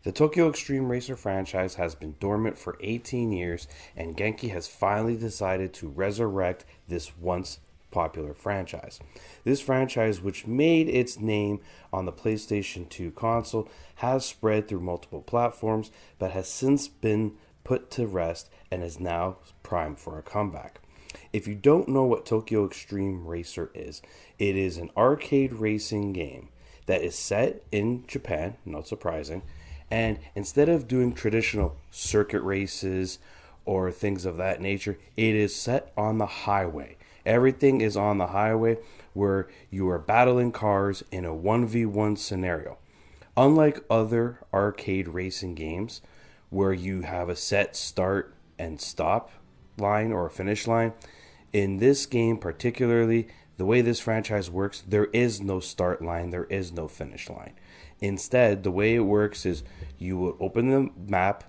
The Tokyo Xtreme Racer franchise has been dormant for 18 years, and Genki has finally decided to resurrect this once popular franchise. This franchise, which made its name on the PlayStation 2 console, has spread through multiple platforms, but has since been put to rest and is now primed for a comeback. If you don't know what Tokyo Xtreme Racer is, it is an arcade racing game that is set in Japan, not surprising, and instead of doing traditional circuit races or things of that nature, it is set on the highway. Everything is on the highway where you are battling cars in a 1v1 scenario. Unlike other arcade racing games where you have a set start and stop line or a finish line, in this game particularly, the way this franchise works, there is no start line, there is no finish line. Instead, the way it works is you will open the map,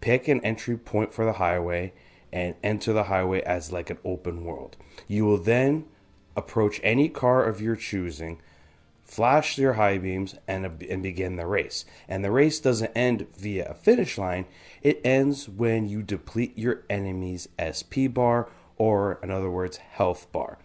pick an entry point for the highway, and enter the highway as like an open world. You will then approach any car of your choosing, flash your high beams, and begin the race. And the race doesn't end via a finish line. It ends when you deplete your enemy's SP bar, or in other words, health bar.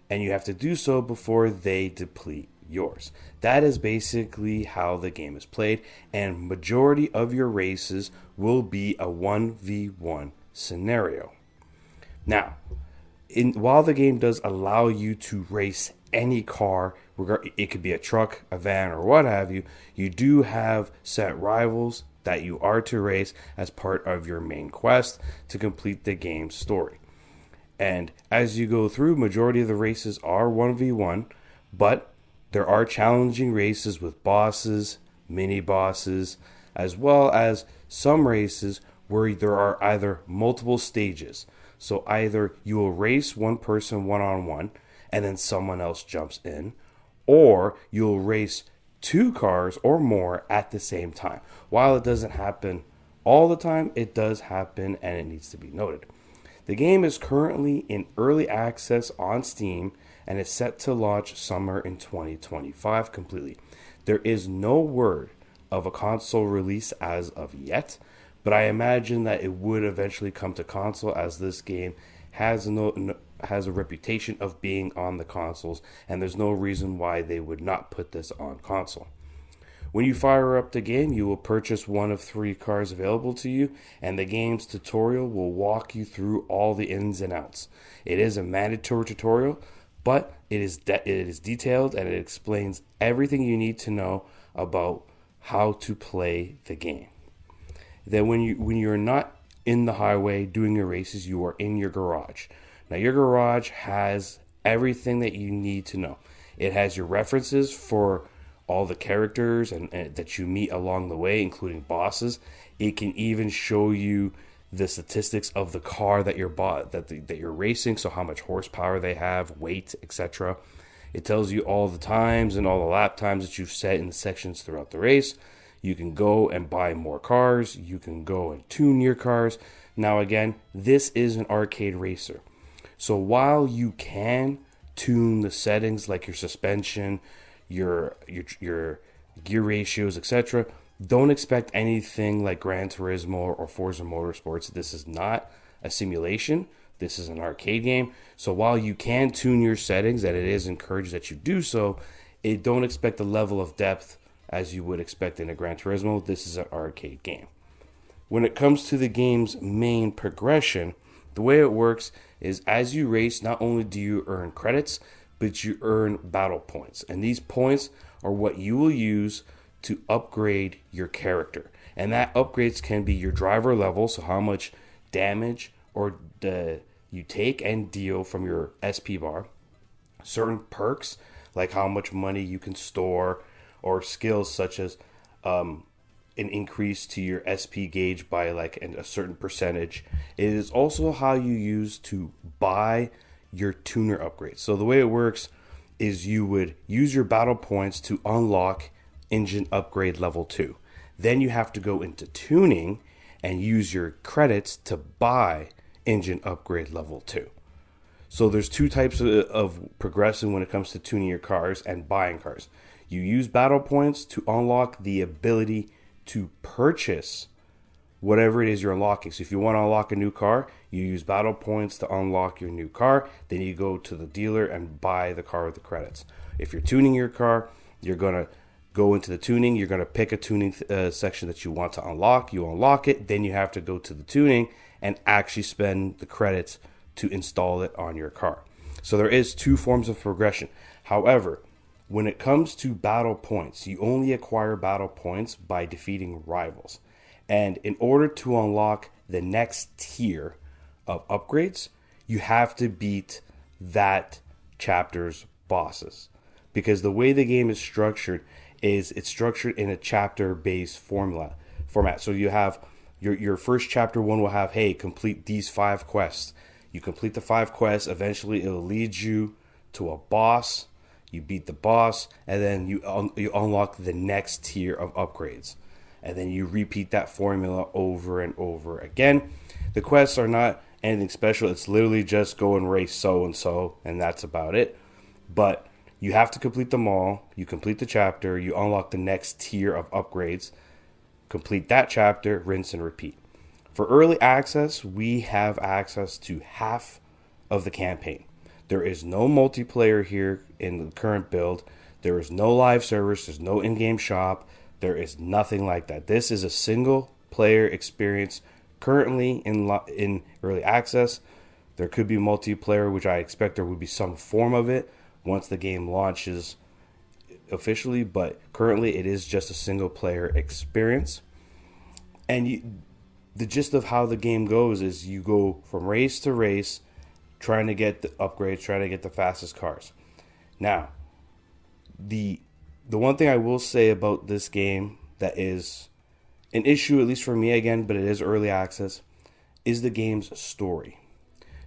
And you have to do so before they deplete yours. That is basically how the game is played, and majority of your races will be a 1v1 scenario. Now, while the game does allow you to race any car, it could be a truck, a van, or what have you, you do have set rivals that you are to race as part of your main quest to complete the game's story. And as you go through, majority of the races are 1v1, but there are challenging races with bosses, mini bosses, as well as some races where there are either multiple stages. So either you will race one person one-on-one and then someone else jumps in, or you'll race two cars or more at the same time. While it doesn't happen all the time, it does happen, and it needs to be noted. The game is currently in early access on Steam and is set to launch summer in 2025 completely. There is no word of a console release as of yet, but I imagine that it would eventually come to console, as this game has a reputation of being on the consoles, and there's no reason why they would not put this on console. When you fire up the game, you will purchase one of 3 cars available to you, and the game's tutorial will walk you through all the ins and outs. It is a mandatory tutorial, but it is detailed, and it explains everything you need to know about how to play the game. Then when you're not in the highway doing your races, you are in your garage. Now your garage has everything that you need to know. It has your references for all the characters and that you meet along the way, including bosses. It can even show you the statistics of the car that you're racing, so how much horsepower they have, weight, etc. It tells you all the times and all the lap times that you've set in the sections throughout the race. You can go and buy more cars. You can go and tune your cars. Now again, this is an arcade racer. So while you can tune the settings like your suspension, your gear ratios, etc., don't expect anything like Gran Turismo or Forza Motorsports. This is not a simulation. This is an arcade game. So while you can tune your settings, and it is encouraged that you do so, don't expect the level of depth as you would expect in a Gran Turismo. This is an arcade game. When it comes to the game's main progression, the way it works is as you race, not only do you earn credits, but you earn battle points. And these points are what you will use to upgrade your character. And that upgrades can be your driver level, so how much damage you take and deal from your SP bar. Certain perks, like how much money you can store, or skills such as an increase to your SP gauge by like a certain percentage. It is also how you use to buy your tuner upgrades. So the way it works is you would use your battle points to unlock engine upgrade level 2. Then you have to go into tuning and use your credits to buy engine upgrade level 2. So there's 2 types of progressing when it comes to tuning your cars and buying cars. You use battle points to unlock the ability to purchase whatever it is you're unlocking. So if you want to unlock a new car, you use battle points to unlock your new car. Then you go to the dealer and buy the car with the credits. If you're tuning your car, you're going to go into the tuning. You're going to pick a tuning section that you want to unlock. You unlock it. Then you have to go to the tuning and actually spend the credits to install it on your car. So there is two forms of progression. However, when it comes to battle points, you only acquire battle points by defeating rivals. And in order to unlock the next tier of upgrades, you have to beat that chapter's bosses. Because the way the game is structured is it's structured in a chapter-based format. So you have your first chapter one will have, hey, complete these 5 quests. You complete the 5 quests, eventually it'll lead you to a boss. You beat the boss, and then you unlock the next tier of upgrades. And then you repeat that formula over and over again. The quests are not anything special. It's literally just go and race so-and-so, and that's about it. But you have to complete them all. You complete the chapter. You unlock the next tier of upgrades. Complete that chapter, rinse and repeat. For early access, we have access to half of the campaign. There is no multiplayer here in the current build. There is no live servers. There's no in-game shop. There is nothing like that. This is a single player experience currently in early access. There could be multiplayer, which I expect there would be some form of it once the game launches officially, but currently it is just a single player experience. And the gist of how the game goes is you go from race to race, trying to get the upgrades, trying to get the fastest cars. Now, the one thing I will say about this game that is an issue, at least for me again, but it is early access, is the game's story.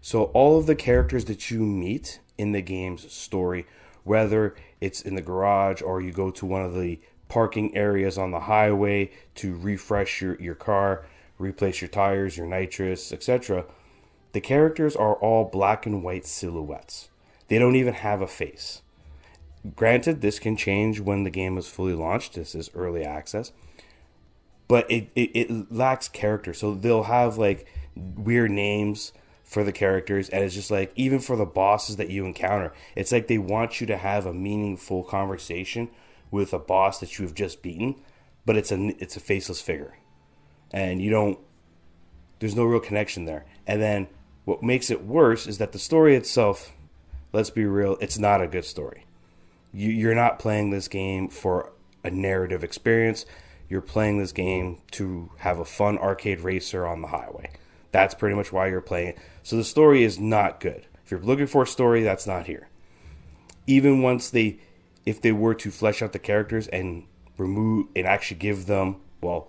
So all of the characters that you meet in the game's story, whether it's in the garage or you go to one of the parking areas on the highway to refresh your car, replace your tires, your nitrous, etc., the characters are all black and white silhouettes. They don't even have a face. Granted, this can change when the game is fully launched. This is early access. But it lacks character. So they'll have like weird names for the characters. And it's just like, even for the bosses that you encounter, it's like they want you to have a meaningful conversation with a boss that you have just beaten. But it's a faceless figure. And there's no real connection there. And then what makes it worse is that the story itself, let's be real, it's not a good story. You're not playing this game for a narrative experience. You're playing this game to have a fun arcade racer on the highway. That's pretty much why you're playing it. So the story is not good. If you're looking for a story, that's not here. Even if they were to flesh out the characters and remove and actually give them,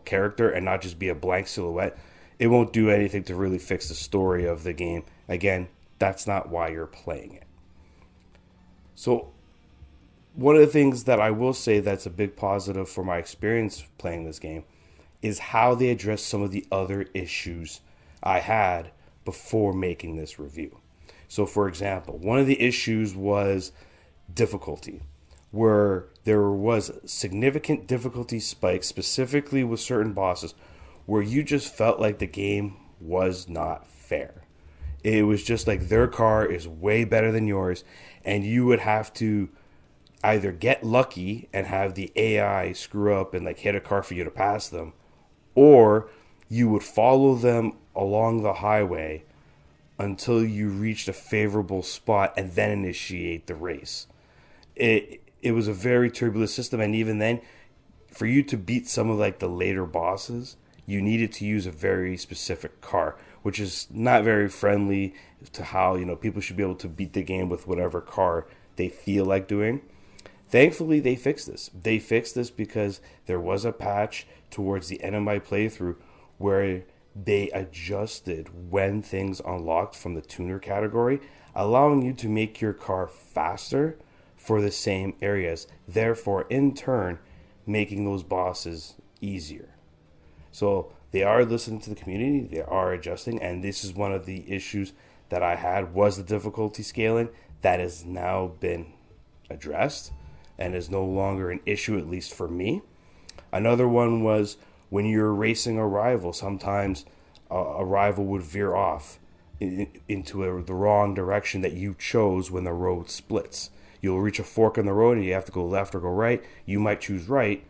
character and not just be a blank silhouette, it won't do anything to really fix the story of the game. Again, that's not why you're playing it. So one of the things that I will say that's a big positive for my experience playing this game is how they address some of the other issues I had before making this review. So for example, one of the issues was difficulty, where there was significant difficulty spikes, specifically with certain bosses, where you just felt like the game was not fair. It was just like their car is way better than yours, and you would have to either get lucky and have the AI screw up and like hit a car for you to pass them, or you would follow them along the highway until you reached a favorable spot and then initiate the race. It was a very turbulent system, and even then, for you to beat some of like the later bosses, you needed to use a very specific car, which is not very friendly to how people should be able to beat the game with whatever car they feel like doing. Thankfully, they fixed this. They fixed this because there was a patch towards the end of my playthrough where they adjusted when things unlocked from the tuner category, allowing you to make your car faster for the same areas, therefore, in turn, making those bosses easier. So they are listening to the community, they are adjusting, and this is one of the issues that I had was the difficulty scaling. That has now been addressed and is no longer an issue, at least for me. Another one was When you're racing a rival, sometimes a rival would veer off into the wrong direction that you chose when the road splits. You'll reach a fork in the road and you have to go left or go right. You might choose right,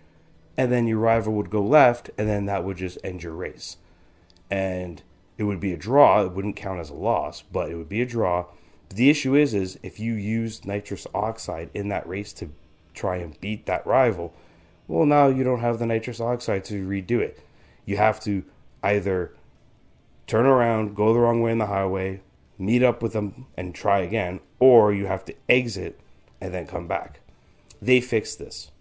and then your rival would go left, and then that would just end your race. And it would be a draw. It wouldn't count as a loss, but it would be a draw. But the issue is if you use nitrous oxide in that race to try and beat that rival, well, now you don't have the nitrous oxide to redo it. You have to either turn around, go the wrong way in the highway, meet up with them and try again, or you have to exit and then come back. They fixed this.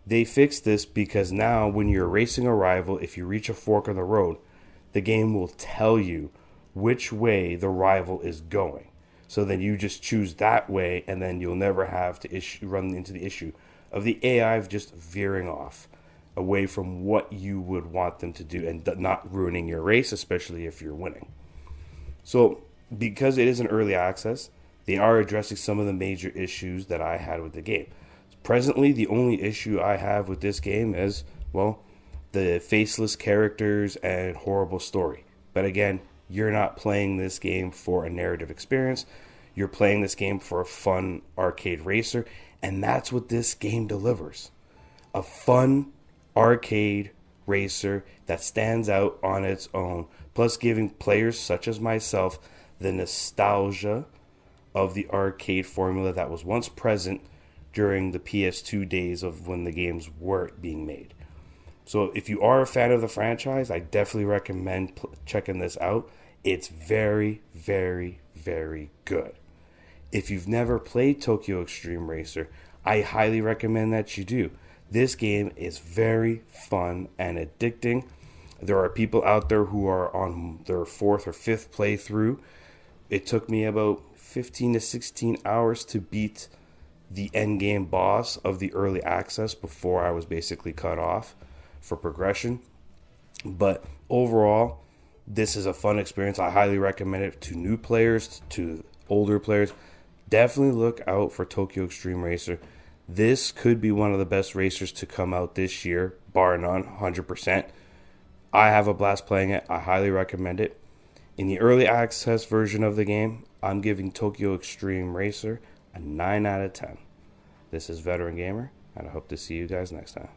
They fixed this because now when you're racing a rival, if you reach a fork in the road, the game will tell you which way the rival is going. So then you just choose that way, and then you'll never have to run into the issue of the AI just veering off away from what you would want them to do and not ruining your race, especially if you're winning. So because it is an early access, they are addressing some of the major issues that I had with the game. Presently, the only issue I have with this game is, well, the faceless characters and horrible story. But again, you're not playing this game for a narrative experience. You're playing this game for a fun arcade racer, and that's what this game delivers. A fun arcade racer that stands out on its own, plus giving players such as myself the nostalgia of the arcade formula that was once present during the PS2 days of when the games were being made. So if you are a fan of the franchise, I definitely recommend checking this out. It's very, very, very good. If you've never played Tokyo Xtreme Racer, I highly recommend that you do. This game is very fun and addicting. There are people out there who are on their 4th or 5th playthrough. It took me about 15 to 16 hours to beat the end game boss of the early access before I was basically cut off for progression. But overall, this is a fun experience. I highly recommend it to new players, to older players. Definitely look out for Tokyo Xtreme Racer. This could be one of the best racers to come out this year, bar none, 100%. I have a blast playing it. I highly recommend it. In the early access version of the game, I'm giving Tokyo Xtreme Racer a 9 out of 10. This is Veteran Gamer, and I hope to see you guys next time.